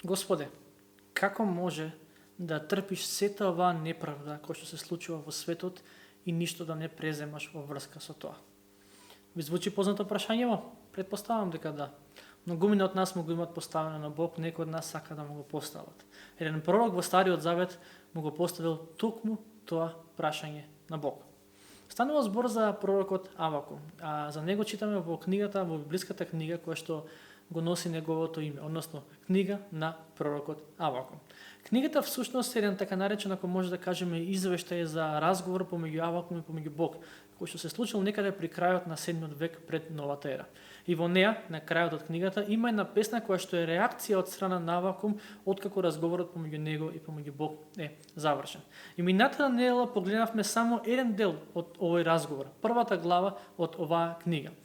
Господе, како може да трпиш сета оваа неправда која што се случува во светот и ништо да не преземаш во врска со тоа? Ви звучи познато прашањево? Предпоставам дека да. Многумина од нас му го имат поставено на Бог, некои од нас сака да му го постават. Еден пророк во Стариот Завет му го поставил токму тоа прашање на Бог. Станува збор за пророкот Авакум, а за него читаме во книгата, во библиската книга која што го носи неговото име, односно книга на пророкот Авакум. Книгата всушност е еден така наречен, ако може да кажеме, извештај за разговор помеѓу Авакум и помеѓу Бог, кој што се случил некаде при крајот на 7 век пред новата ера. И во неа, на крајот од книгата, има една песна која што е реакција од страна на Авакум откако разговорот помеѓу него и помеѓу Бог е завршен. И минатата недела погледнавме само еден дел од овој разговор, првата глава од оваа книга.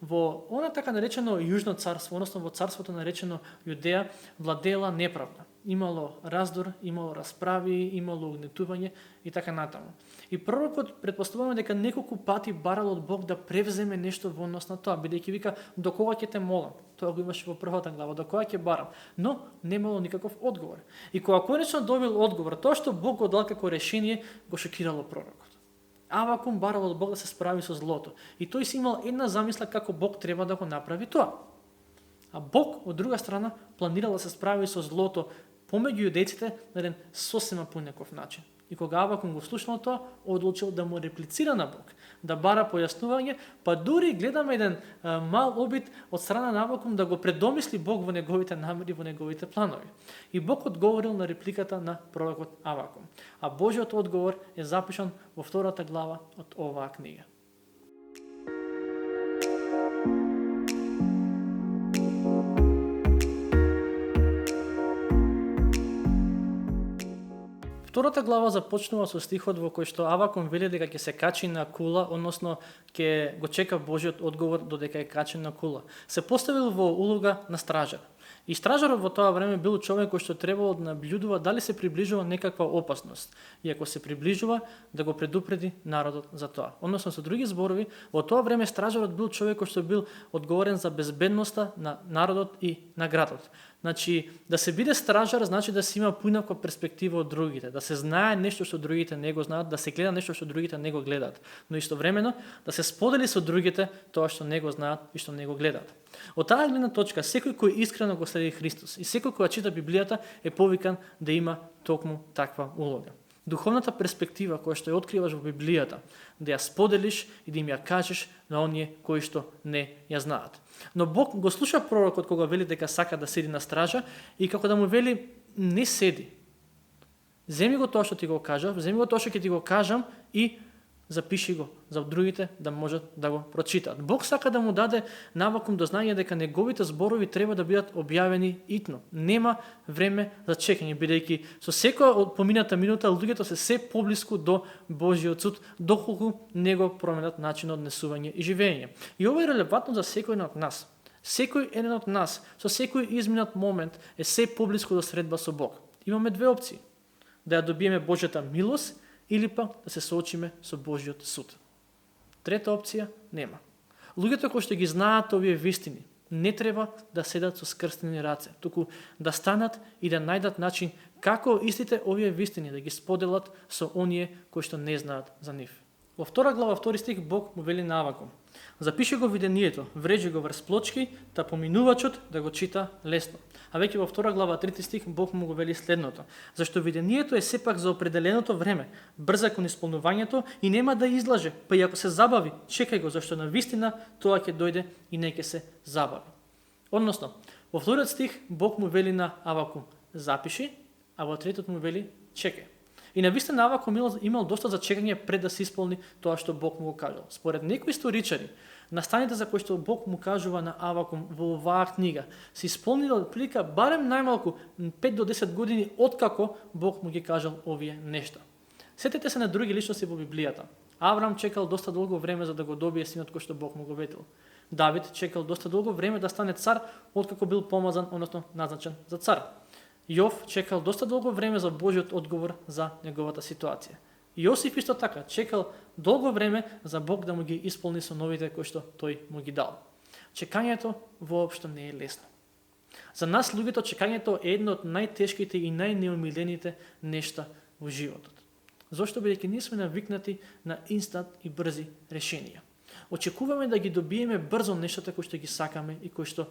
Во она така наречено Јужно царство, односно во царството наречено Јудеја, владеела неправда. Имало раздор, имало расправи, имало угнетување и така натаму. И пророкот предпоставуваме дека неколку пати барал од Бог да превземе нешто во однос на тоа, бидејќи вика до кога ќе те молам. Тоа го имаше во првата глава, до кога ќе барам. Но немало никаков одговор. И кога конечно добил одговор, тоа што Бог го дал како решение, го шокирало пророкот. Авакум барал од Бог да се справи со злото. И тој си имал една замисла како Бог треба да го направи тоа. А Бог, од друга страна, планирал да се справи со злото помеѓу јудејците на еден сосема понеков начин. И кога Авакум го слушнал тоа, одлучил да му реплицира на Бог, да бара појаснување, па дури гледаме еден мал обид од страна на Авакум да го предомисли Бог во неговите намери, во неговите планови. И Бог одговорил на репликата на пророкот Авакум. А Божиот одговор е запишан во втората глава од оваа книга. Втората глава започнува со стихот во кој што Авакум вели дека ќе се качи на кула, односно ќе го чека Божиот одговор додека е качен на кула. Се поставил во улога на стражар. И стражарот во тоа време бил човек кој што требало да наблюдува дали се приближува некаква опасност. И ако се приближува, да го предупреди народот за тоа. Односно со други зборови, во тоа време стражарот бил човек кој што бил одговорен за безбедноста на народот и на градот. Значи, да се биде стражар, значи да се има поинаква перспектива од другите, да се знае нешто што другите не го знаат, да се гледа нешто што другите не го гледаат, но истовремено да се сподели со другите тоа што не го знаат и што не го гледаат. Од таа гледна точка, секој кој искрено го следи Христос и секој кој чита Библијата е повикан да има токму таква улога. Духовната перспектива која што ја откриваш во Библијата, да ја споделиш и да им ја кажеш на оние кои што не ја знаат. Но Бог го слуша пророкот кога вели дека сака да седи на стража и како да му вели не седи. Земи го тоа што ти го кажав, земи го тоа што ќе ти го кажам и запиши го за другите да можат да го прочитаат. Бог сака да му даде на Авакум до знање дека неговите зборови треба да бидат објавени итно. Нема време за чекање, бидејќи со секоја од помината минута луѓето се поблиску до Божиот суд, доколку не го променат начинот на однесување и живење. И ова е релевантно за секој од нас. Секој еден од нас, со секој изминат момент е се поблиску до средба со Бог. Имаме две опции. Да ја добиеме Божјата милост или пак да се соочиме со Божиот суд. Трета опција нема. Луѓето кои што ги знаат овие вистини не треба да седат со скрстени раце, туку да станат и да најдат начин како истите овие вистини да ги споделат со оние кои што не знаат за нив. Во втора глава, втори стих, Бог му вели на Авакум: запиши го видението, врежи го врз плочки, та поминувачот да го чита лесно. А веќе во втора глава, трети стих, Бог му го вели следното: зашто видението е сепак за определеното време, брза кон исполнувањето и нема да излаже, па и ако се забави, чекај го, зашто на вистина тоа ќе дојде и не ќе се забави. Односно, во вториот стих Бог му вели на Авакум: запиши, а во третиот му вели чекај. И на вистина Авакум имал доста за чекање пред да се исполни тоа што Бог му го кажал. Според некои историчари, настаните за кои што Бог му кажува на Авакум во оваа книга се исполнило отприлика барем најмалку 5 до 10 години откако Бог му ги кажал овие нешта. Сетете се на други личности во Библијата. Аврам чекал доста долго време за да го добие синот кој што Бог му го ветил. Давид чекал доста долго време да стане цар откако бил помазан, односно назначен за цар. Јов чекал доста долго време за Божиот одговор за неговата ситуација. Јосиф исто така чекал долго време за Бог да му ги исполни со новите кои што тој му ги дал. Чекањето воопшто не е лесно. За нас луѓето чекањето е едно од најтешките и најнеомилените нешта во животот. Зошто? Бидејќи ние сме навикнати на инстант и брзи решенија. Очекуваме да ги добиеме брзо нештата кои што ги сакаме и кои што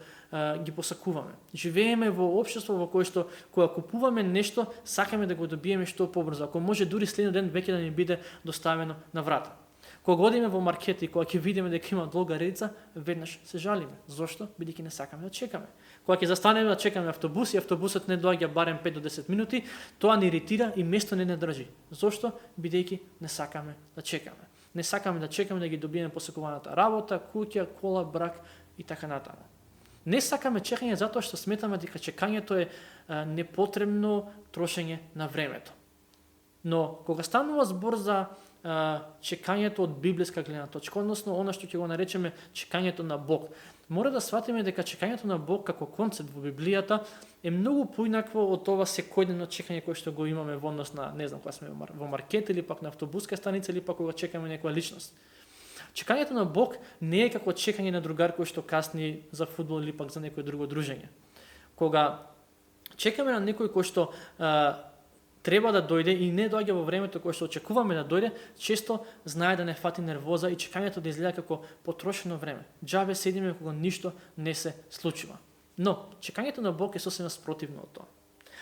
ги посакуваме. Живееме во општество во кое што кога купуваме нешто, сакаме да го добиеме што побрзо. Ако може дури следниот ден веќе да ни биде доставено на врата. Кога одиме во маркет и кога ќе видиме дека има долга редица, веднаш се жалиме. Зошто? Бидејќи не сакаме да чекаме. Кога ќе застанеме да чекаме автобус и автобусот не доаѓа барем 5 до 10 минути, тоа ни иритира и место не држи. Зошто? Бидејќи не сакаме да чекаме. Не сакаме да чекаме да ги добиеме посакуваната работа, куќа, кола, брак и така натаму. Не сакаме чекање затоа што сметаме дека чекањето е непотребно трошење на времето. Но кога станува збор за чекањето од библиска гледна точка, односно она што ќе го наречеме чекањето на Бог, мора да сватиме дека чекањето на Бог како концепт во Библијата е многу поинакво од ова секојдневно чекање кое што го имаме во однос на, не знам, кога сме во маркет или пак на автобуска станица или пак кога чекаме некоја личност. Чекањето на Бог не е како чекање на другар кој што касни за фудбал или пак за некој друго дружење. Кога чекаме на некој кој што треба да дојде и не доаѓа во времето кое што очекуваме да дојде, често знае да не фати нервоза и чекањето да изгледа како потрошено време. Џабе седиме кога ништо не се случува. Но чекањето на Бог е сосема спротивно од тоа.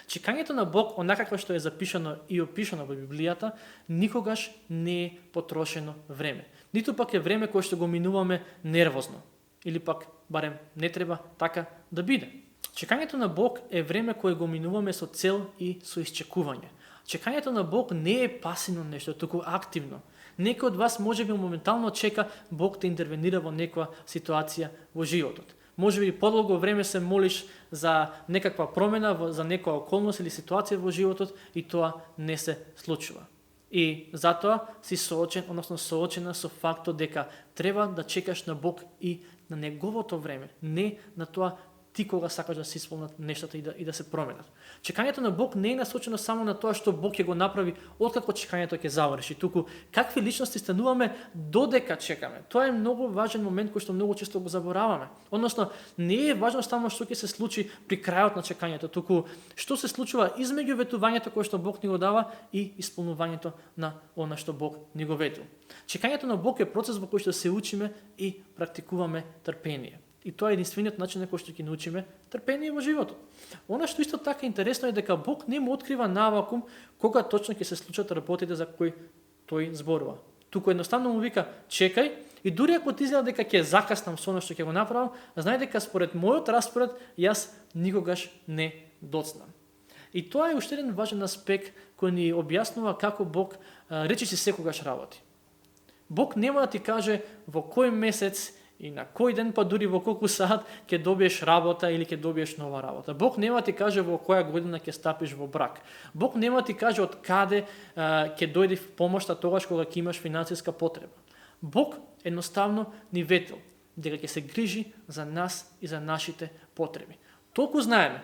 Чекањето на Бог, онака како што е запишано и опишано во Библијата, никогаш не е потрошено време. Ниту пак е време кое што го минуваме нервозно. Или пак, барем, не треба така да биде. Чекањето на Бог е време кое го минуваме со цел и со исчекување. Чекањето на Бог не е пасивно нешто, туку активно. Некој од вас може би моментално чека Бог да интервенира во некоја ситуација во животот. Може би подолго време се молиш за некаква промена, за некоја околност или ситуација во животот и тоа не се случува. И затоа си соочен, односно соочена со фактот дека треба да чекаш на Бог и на неговото време, не на тоа ти кога сакаш да се исполнат нештата и да се променат. Чекањето на Бог не е насочено само на тоа што Бог ќе го направи откако чекањето ќе заврши, туку какви личности стануваме додека чекаме. Тоа е многу важен момент кој што многу често го забораваме. Односно, не е важно само што ќе се случи при крајот на чекањето, туку што се случува измеѓу ветувањето кое што Бог ни го дава и исполнувањето на она што Бог ни го ветува. Чекањето на Бог е процес во кој што се учиме и практикуваме трпение. И тоа е единствениот начин на кој што ќе научиме трпение во животот. Она што исто така интересно е дека Бог не му открива навакум кога точно ќе се случат работите за кои тој зборува. Туку едноставно му вика чекај и дури ако ти изгледа дека ќе закаснам со она што ќе го направам, знај дека според мојот распоред јас никогаш не доцнам. И тоа е уште еден важен аспект кој ни објаснува како Бог речиси секогаш работи. Бог нема да ти каже во кој месец и на кој ден, па дури во колку саат ќе добиеш работа или ќе добиеш нова работа. Бог нема ти каже во која година ќе стапиш во брак. Бог нема ти каже од каде ќе дојде помошта тогаш кога ќе имаш финансиска потреба. Бог едноставно ни ветил дека ќе се грижи за нас и за нашите потреби. Толку знаеме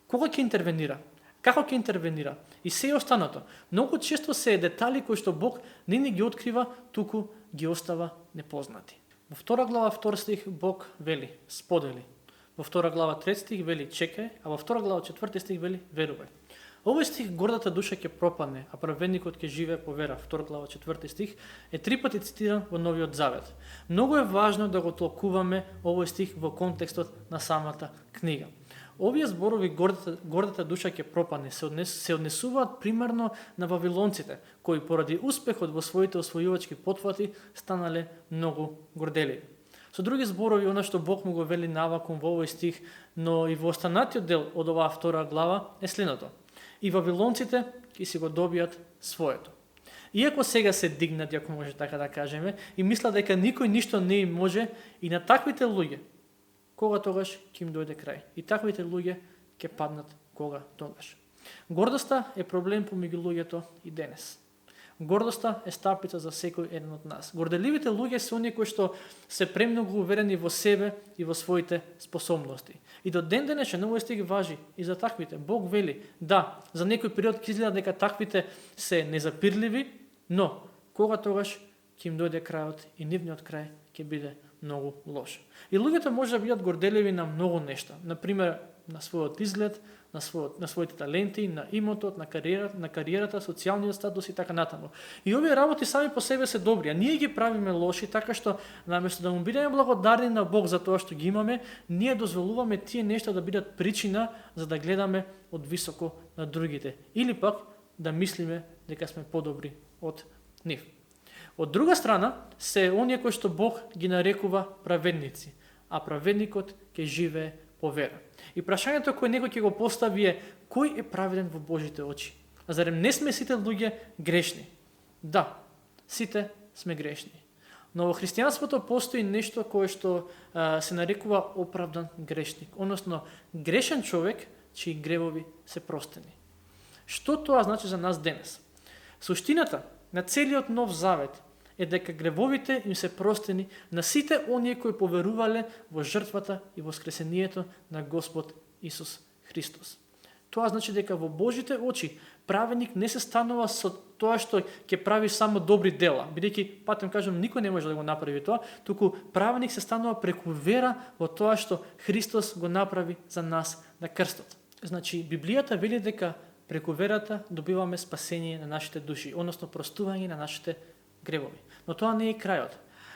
кога ќе интервенира, како ќе интервенира и се останато. Многу често се детали кои што Бог не ни ги открива, туку ги остава непознати. Во 2 глава 2 стих Бог вели, сподели. Во 2 глава 3 стих вели чекај, а во 2 глава 4 стих вели верувај. Овој стих гордата душа ќе пропадне, а праведникот ќе живее по вера. 2 глава 4 стих е 3 пати цитиран во Новиот Завет. Многу е важно да го толкуваме овој стих во контекстот на самата книга. Овие зборови гордата душа ќе пропадне се однесуваат примерно на вавилонците, кои поради успехот во своите освојувачки потфати станале многу горделиви. Со други зборови, она што Бог му го вели навакум во овој стих, но и во останатиот дел од оваа 2 глава е следното. И вавилонците ќе си го добијат своето. Иако сега се дигнат, ако може така да кажеме, и мислат дека никој ништо не им може, и на таквите луѓе кога тогаш ќе им дојде крај. И таквите луѓе ќе паднат кога тогаш. Гордоста е проблем помеѓу луѓето и денес. Гордоста е стапица за секој еден од нас. Горделивите луѓе се оние кои што се премногу уверени во себе и во своите способности. И до ден денешен овој стих важи и за таквите. Бог вели, да, за некој период ќе изгледа дека таквите се незапирливи, но кога тогаш ќе им дојде крајот и нивниот крај ќе биде многу лош. И луѓето може да бидат горделиви на многу нешта. Например, на својот изглед, на своите таленти, на имотот, на кариерата, социјалниот статус и така натаму. И овие работи сами по себе се добри, а ние ги правиме лоши, така што наместо да му бидеме благодарни на Бог за тоа што ги имаме, ние дозволуваме тие нешта да бидат причина за да гледаме од високо на другите. Или пак да мислиме дека сме подобри од нив. Од друга страна, се оние кои што Бог ги нарекува праведници, а праведникот ќе живее по вера. И прашањето кое некој ќе го постави е: кој е праведен во Божите очи? А зарем не сме сите луѓе грешни? Да, сите сме грешни. Но во христијанството постои нешто кое што се нарекува оправдан грешник, односно грешен човек чии гревови се простени. Што тоа значи за нас денес? Суштината на целиот Нов Завет е дека гревовите им се простени на сите оние кои поверувале во жртвата и воскресението на Господ Исус Христос. Тоа значи дека во Божите очи праведник не се станува со тоа што ќе прави само добри дела, бидејќи, патем кажам, никој не може да го направи тоа, туку праведник се станува преку вера во тоа што Христос го направи за нас на крстот. Значи, Библијата вели дека преку верата добиваме спасение на нашите души, односно простување на нашите гревови. Но тоа не е крајот.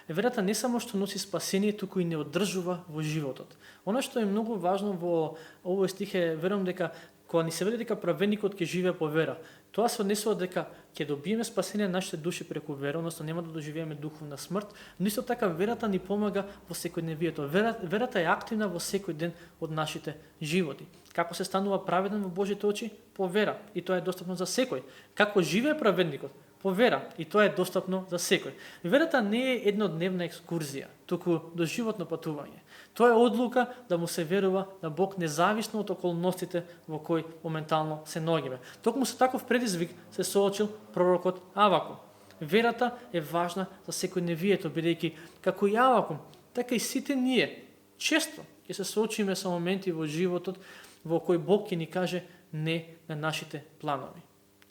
Верата не само што носи спасение, туку и не одржува во животот. Она што е многу важно во овој стих е, верувам дека кога ни се вели дека праведникот ќе живее по вера, тоа се однесува дека ќе добиеме спасение на нашите души преку вера, односно нема да доживееме духовна смрт, но исто така верата ни помага во секојдневието. Верата е активна во секој ден од нашите животи. Како се станува праведен во Божите очи? По вера. И тоа е достапно за секој. Како живее праведникот? По вера, и тоа е достапно за секој. Верата не е еднодневна екскурзија, туку доживотно патување. Тоа е одлука да му се верува на Бог независно од околностите во кои моментално се наоѓаме. Токму со таков предизвик се соочил пророкот Авакум. Верата е важна за секојдневието, бидејќи како и Авакум, така и сите ние често ќе се соочиме со моменти во животот во кој Бог ќе ни каже не на нашите планови.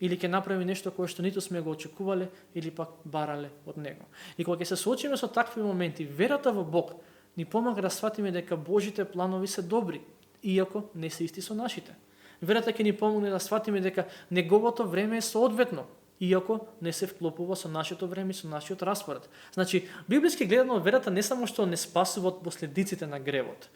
Или ќе направи нешто кое што ниту сме го очекувале или пак барале од него. И кога ќе се соочиме со такви моменти, верата во Бог ни помага да сватиме дека Божите планови се добри, иако не се исти со нашите. Верата ќе ни помогне да сватиме дека неговото време е соодветно, иако не се вклопува со нашето време и со нашиот распоред. Значи, библиски гледано, верата не само што не спасува од последиците на гревот,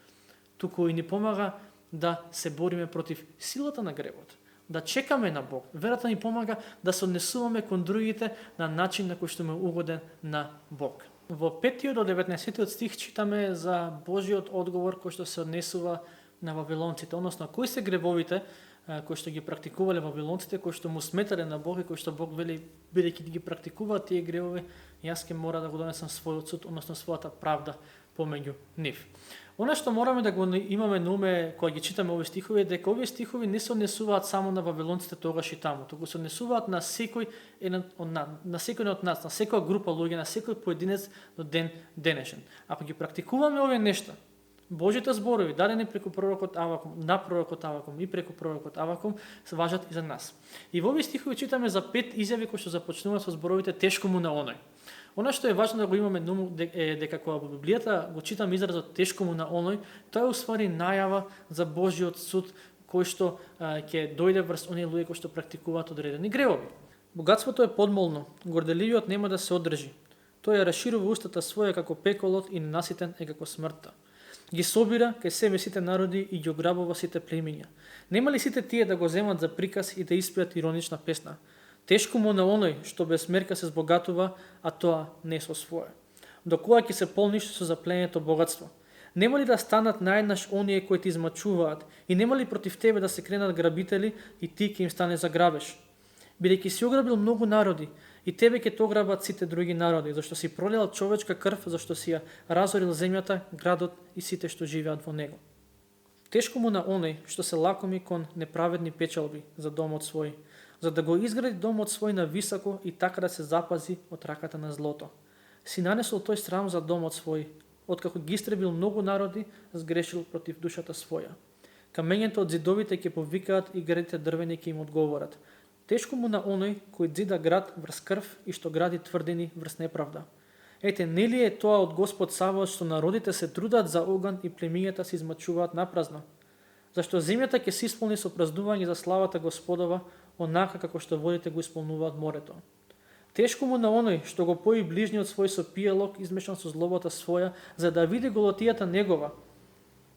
туку и ни помага да се бориме против силата на гревот, да чекаме на Бог. Верата ни помага да се однесуваме кон другите на начин на кој што ме угоден на Бог. Во 5 до 19 стих читаме за Божиот одговор кој што се однесува на вавилонците, односно кои се гревовите кои што ги практикувале вавилонците, кои што му сметале на Бог и кои што Бог вели, бидејќи ги практикуваат тие гревови, јас ќе мора да го донесам својот суд, односно својата правда помеѓу нив. Она што мораме да го имаме на уме кога ги читаме овие стихови е дека овие стихови не се однесуваат само на вавилонците тогаш и таму, туку се однесуваат на секој од нас, на секоја група луѓе, на секој поединец до ден денешен. Ако ги практикуваме овие нешта, Божите зборови дадени преку пророкот Авакум, на пророкот Авакум и преку пророкот Авакум се важат и за нас. И во овие стихови читаме за 5 изјави кои што започнуваат со зборовите тешко му на оној. Она што е важно да го имаме на ум е дека кога во Библијата го читаме изразот тешко му на оној, тоа е уствари најава за Божиот суд кој што ќе дојде врз оние луѓе кои што практикуваат одредени гревови. Богатството е подмолно, горделивиот нема да се одржи. Тој ја расширува устата своја како пеколот и ненаситен е како смртта. Ги собира кај себе сите народи и ги ограбува сите племиња. Нема ли сите тие да го земат за приказ и да испеат иронична песна? Тешко му на оној што без мерка се збогатува, а тоа не со свое. До кога ќе се полниш со запленето богатство? Нема ли да станат наеднаш оние кои ти измачуваат и нема ли против тебе да се кренат грабители и ти ќе им стане за грабеж? Бидејќи си ограбил многу народи и тебе ќе ограбат сите други народи, зашто си пролил човечка крв, зашто си ја разорил земјата, градот и сите што живеат во него. Тешко му на оној што се лакоми кон неправедни печалби за домот свој, за да го изгради домот свој на високо и така да се запази од раката на злото. Си нанесол тој срам за домот свој, откако ги истребил многу народи, сгрешил против душата своја. Камењето од зидовите ќе повикаат и градите дрвени ќе им одговорат. Тешко му на оној кој зида град врз крв и што гради тврдини врз неправда. Ете, нели е тоа од Господ Саваот што народите се трудат за оган и племињата се измачуваат напразно? Зашто земјата ќе се исполни со празнување за славата Господова, онака како што водите го исполнуваат морето. Тешко му на оној што го пои ближниот свој со пијалок измешан со злобата своја, за да види голотијата негова.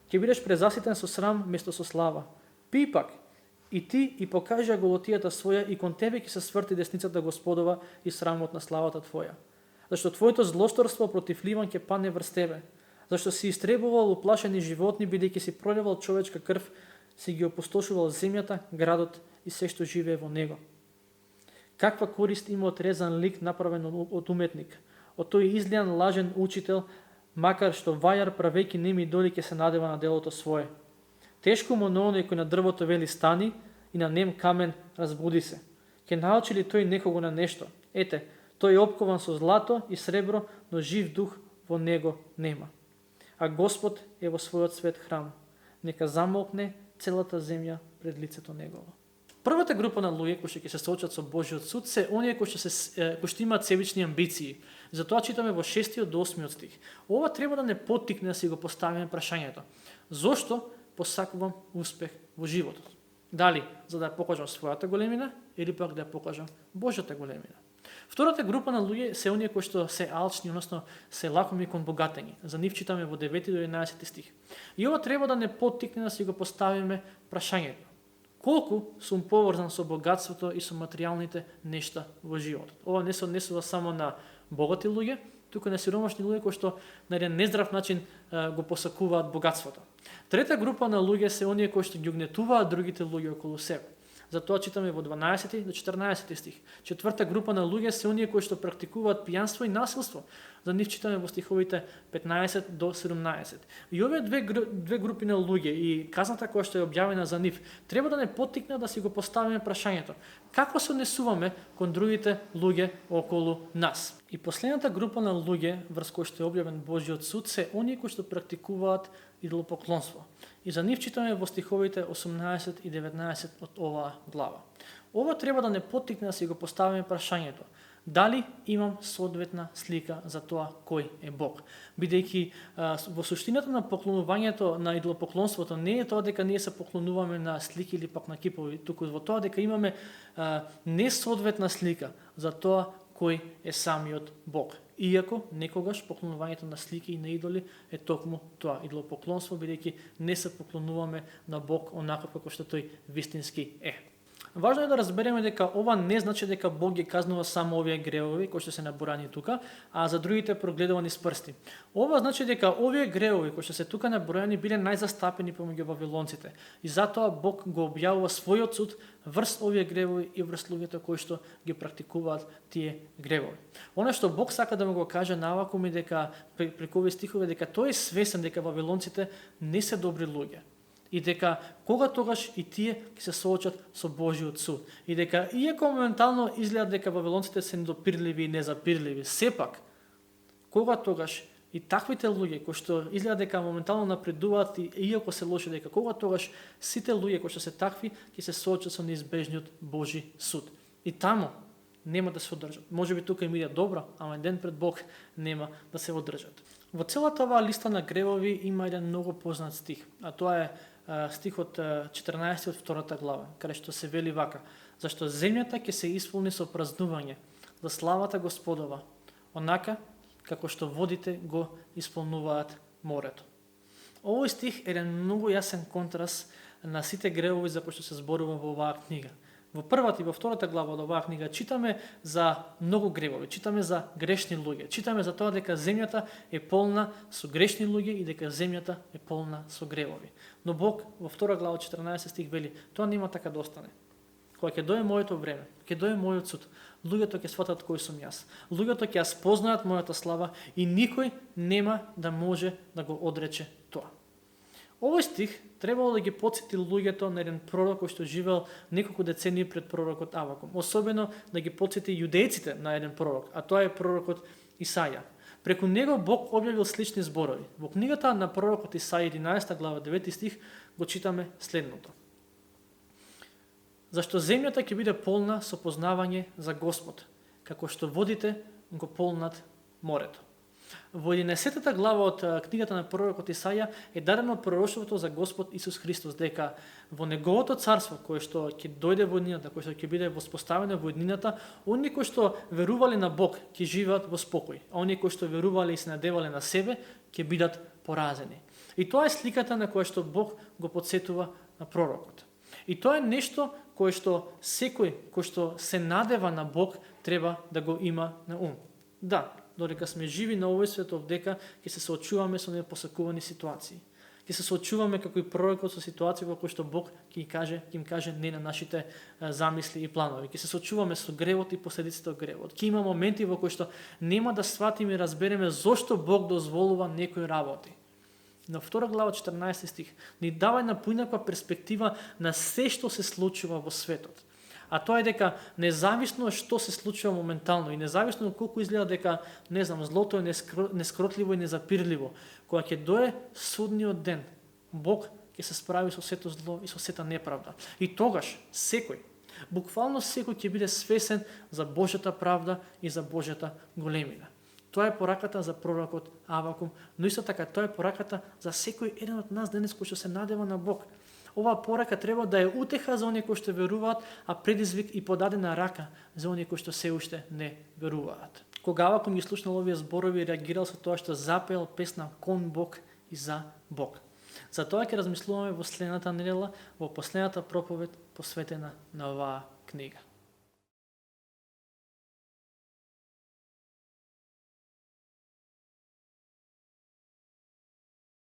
Ќе бидеш презаситен со срам место со слава. Пи пак, и ти и покажа голотијата своја, и кон тебе ќе се сврти десницата Господова и срамот на славата твоја. Зашто твоето злосторство против ливан ќе падне врз тебе. Зашто си истребувал уплашени животни, бидејќи си пролевал човечка крв, си ги опустошувал земјата, градот и се што живее во него. Каква корист има од резан лик направен од уметник, од тој излијан лажен учител, макар што вајар правејќи неми идоли ќе се надева на делото свое. Тешко му на оној кој на дрвото вели стани и на нем камен разбуди се. Ке научи ли тој некого на нешто? Ете, тој е опкован со злато и сребро, но жив дух во него нема. А Господ е во својот свет храм. Нека замолкне целата земја пред лицето негово. Првата група на луѓе кои што ќе се соочат со Божиот суд се оние кои што имаат себични амбиции. Затоа читаме во 6 до 8 стих. Ова треба да не поттикне да си го поставиме прашањето. Зошто посакувам успех во животот? Дали за да ја покажам својата големина или пак да ја покажам Божјата големина? Втората група на луѓе се оние кои што се алчни, односно се лакоми кон богатење. За нив читаме во 9 до 11 стих. И ова треба да не поттикне да си го поставиме прашањето. Колку сум поврзан со богатството и со материјалните нешта во животот? Ова не се однесува само на богати луѓе, туку на сиромашни луѓе кои што на еден нездрав начин го посакуваат богатството. Трета група на луѓе се оние кои што ги угнетуваат другите луѓе околу себе. Затоа читаме во 12 до 14 стих. Четврта група на луѓе се оние кои што практикуваат пијанство и насилство. За нив читаме во стиховите 15 до 17. И овие две групи на луѓе и казната која што е објавена за нив, треба да не поттикнат да си го поставиме прашањето: како се однесуваме кон другите луѓе околу нас? И последната група на луѓе врз кои што е објавен Божјиот суд се оние кои што практикуваат идолопоклонство. И за нив читаме во стиховите 18 и 19 од оваа глава. Ова треба да не поттикне да си го поставиме прашањето: дали имам соодветна слика за тоа кој е Бог? Бидејќи во суштината на поклонувањето на идолопоклонството не е тоа дека ние се поклонуваме на слики или пак на кипови, туку во тоа дека имаме несоодветна слика за тоа кој е самиот Бог. Иако некогаш поклонувањето на слики и на идоли е токму тоа, идолопоклонство, бидејќи не се поклонуваме на Бог онака како што тој вистински е. Важно е да разбереме дека ова не значи дека Бог ги казнува само овие гревови кои што се наборани тука, а за другите прогледувани с прсти. Ова значи дека овие гревови кои што се тука наборани биле најзастапени помеѓу вавилонците и затоа Бог го објавува својот суд врз овие гревови и врз луѓето кои што ги практикуваат тие гревови. Она што Бог сака да му го каже на Авакум е дека преку овие стихови дека тој е свесен дека вавилонците не се добри луѓе. И дека кога тогаш и тие ќе се соочат со Божиот суд. И дека иако моментално изгледа дека вавилонците се недопирливи и незапирливи, сепак кога тогаш и таквите луѓе кои што изгледа дека моментално напредуваат и иако се лоши, дека кога тогаш сите луѓе кои што се такви ќе се соочат со неизбежниот Божи суд. И таму нема да се одржат. Можеби тука им иде добро, ама ден пред Бог нема да се одржат. Во целата оваа листа на гревови има еден многу познат стих, а тоа е стихот 14 од втората глава, каде што се вели вака: зашто земјата ќе се исполни со празнување за славата Господова, онака како што водите го исполнуваат морето. Овој стих е еден многу јасен контраст на сите гревови за кои што се зборува во оваа книга. Во првата и во втората глава од оваа книга читаме за многу гревови, читаме за грешни луѓе, читаме за тоа дека земјата е полна со грешни луѓе и дека земјата е полна со гревови. Но Бог во втора глава 14 стих вели: тоа нема така да остане. Кога ќе дое моето време, ќе дое мојот суд, луѓето ќе сватат кој сум јас. Луѓето ќе ја спознаат мојата слава и никој нема да може да го одрече тоа. Овој стих требало да ги потсети луѓето на еден пророк кој што живеел неколку децении пред пророкот Авакум. Особено да ги потсети јудејците на еден пророк, а тоа е пророкот Исаја. Преку него Бог објавил слични зборови. Во книгата на пророкот Исаја 11 глава 9 стих го читаме следното: зашто земјата ќе биде полна со познавање за Господ, како што водите го полнат морето. Во 11 глава од книгата на пророкот Исаја е дадено пророштвото за Господ Исус Христос, дека во неговото царство, кое што ќе дојде во еднината, кое што ќе биде воспоставено во еднината, оние кои што верувале на Бог ќе живеат во спокој, а оние кои што верувале и се надевале на себе ќе бидат поразени. И тоа е сликата на која што Бог го подсетува на пророкот. И тоа е нешто кое што секој кој што се надева на Бог треба да го има на ум. Да, додека сме живи на овој свет, дека ќе се соочуваме со непосакувани ситуации. Ќе се соочуваме како и пророкот со ситуации во кои што Бог ќе им каже не на нашите замисли и планови. Ќе се соочуваме со гревот и последиците од гревот. Ќе има моменти во кои што нема да сватиме и разбереме зошто Бог дозволува некои работи. На 2 глава 14 стих ни дава една поинаква перспектива на се што се случува во светот. А тоа е дека независно што се случува моментално и независно колку изгледа дека, злото е нескротливо и незапирливо, кога ќе дое судниот ден, Бог ќе се справи со сето зло и со сета неправда. И тогаш секој, буквално секој ќе биде свесен за Божјата правда и за Божјата големина. Тоа е пораката за пророкот Авакум, но исто така тоа е пораката за секој еден од нас денес кој што се надева на Бог. Оваа порака треба да е утеха за оние кои што веруваат, а предизвик и подадена рака за оние кои што се уште не веруваат. Кога Авакум ги слушнал овие зборови, реагирал со тоа што запеел песна кон Бог и за Бог. За тоа ќе размислуваме во следната недела, во последната проповед посветена на оваа книга.